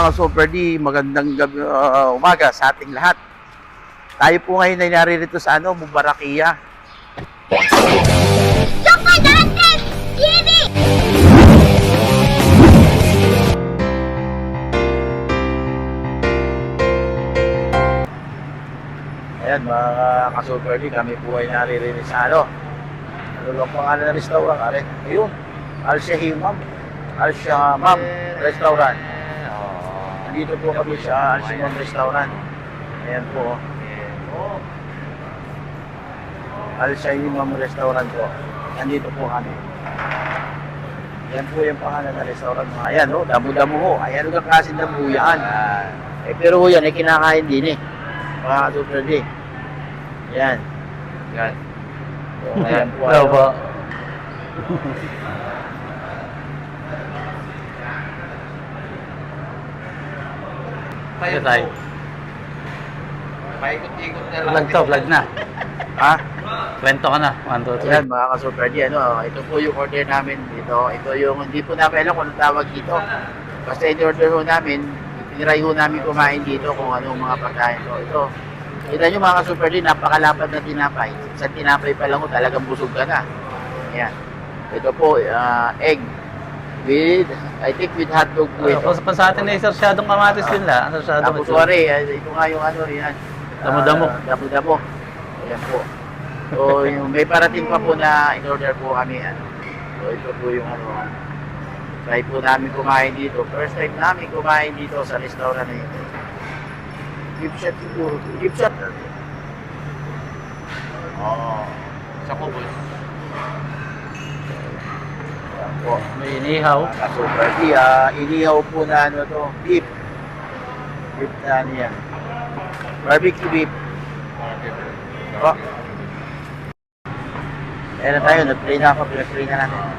Mga Super D, magandang gabi, umaga sa ating lahat. Tayo po ngayon ay naririto sa Mubarakia. Ayan mga ka-Super D, kami po ay naririto sa ano lang pangalan ng restaurant, ayun, Al-Shahimam Restaurant. Dito po kami sa Al-Shahimam Restaurant. Ayan po. Al-Shahimam Restaurant po. Nandito po kami. Ayan po yung pangalan ng restaurant. Ayan o, damo-damo ho. Ayan ang klaseng damo yan. Pero yan ay kinakain din mga Super D. Ayan. Yan. So, ayan po. Hello po. Tayo tayo. Paikot-ikot na lang. Vlog to, vlog na. Ha? Kwento ka na. 1, 2, 3. Ayan mga ka-Super D, ito po yung order namin dito. Ito yung, hindi po namin alam kung anong tawag dito. Basta in-order ho namin, pinray ho namin kumain dito kung anong mga pagkain to. Ito, kita nyo mga ka-Super D, napakalapad na tinapay. Sa tinapay pa lang ho, talagang busog ka na. Ayan. Ito po, egg with, I think with hotdog po ito. Pa sa atin na sarsyadong kamatis din la. Tapos wari, ito nga yung yan. Damo-damo. Damo-damo. Ayan po. So, may parating pa po na in-order po kami. So, ito po yung try po namin kumain dito. First time namin kumain dito sa restaurant na ito. Gift shot siguro. Gift shot. Sa kubos. Ayan po. May inihaw. Super D, inihaw po na beef. Beef na yan. Barbecue beef. Oh. Ayan na tayo, nag-play na ako, pinag-play na natin.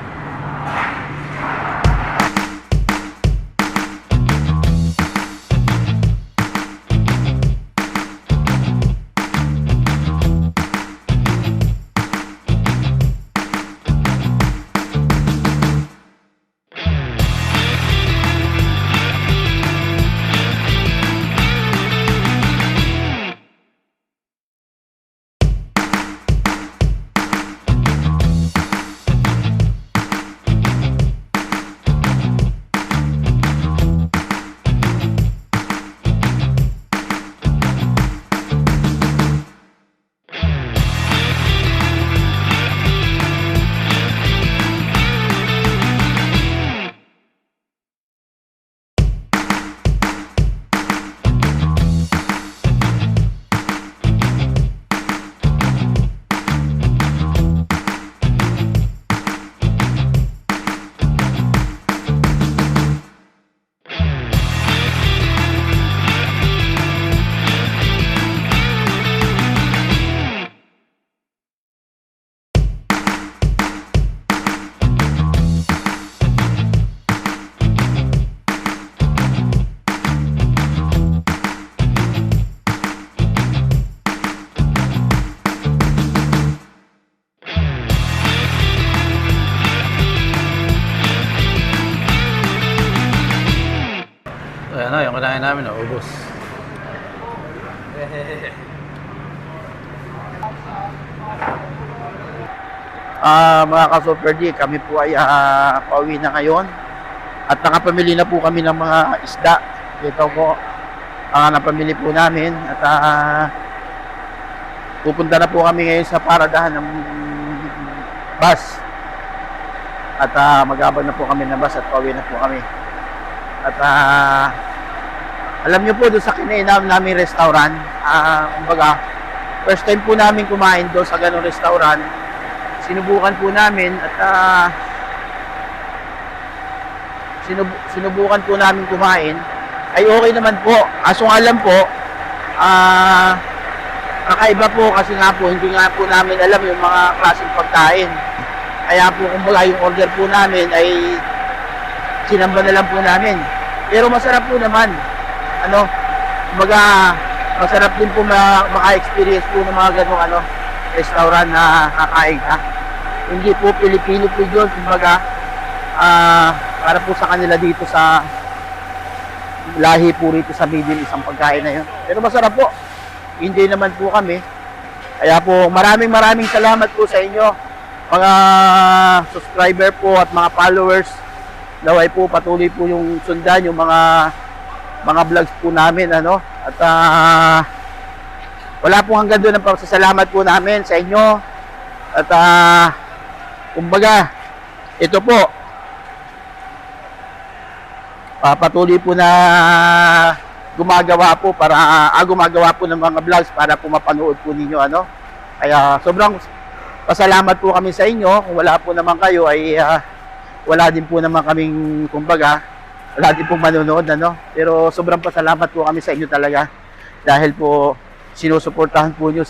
Ayan yung kanain namin, ubos. Mga ka-Super D, kami po ay pauwi na ngayon. At nakapamili na po kami ng mga isda. Ito po, napamili po namin. At pupunta na po kami ngayon sa paradahan ng bus. At mag-abang na po kami ng bus at pauwi na po kami. At alam nyo po doon sa kinainam namin restaurant, kumbaga, first time po namin kumain doon sa ganong restaurant. Sinubukan po namin at sinubukan po namin kumain. Ay okay naman po. Kaso nga lang po, kakaiba po kasi nga po, hindi nga po namin alam yung mga klaseng pagkain. Kaya po kumbaga yung order po namin ay sinamba na lang po namin. Pero masarap po naman. Kumbaga, masarap din po maka-experience po ng mga ganong restaurant na kakain ka. Hindi po Pilipino po yun. Kumbaga, para po sa kanila dito sa lahi po rito sa Middle East ang pagkain na yun. Pero masarap po. Hindi naman po kami. Kaya po, maraming salamat po sa inyo, mga subscriber po at mga followers. Naway po, patuloy po yung sundan, yung mga vlogs po namin, ano. At wala po hanggang doon ang pasasalamat po namin sa inyo. At kumbaga, ito po, patuloy po na gumagawa po ng mga vlogs para po mapanood po ninyo, ano. Kaya sobrang pasalamat po kami sa inyo. Kung wala po naman kayo ay wala din po naman kaming, kumbaga, wala din pong manonood, ano. Pero sobrang pasalamat po kami sa inyo talaga dahil po sinusuportahan po nyo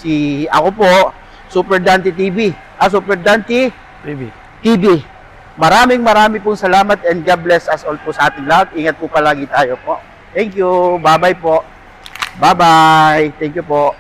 ako po, Super Dante TV. Super Dante Baby. TV. Maraming pong salamat and God bless us all po sa ating lahat. Ingat po palagi tayo po. Thank you. Bye-bye po. Bye-bye. Thank you po.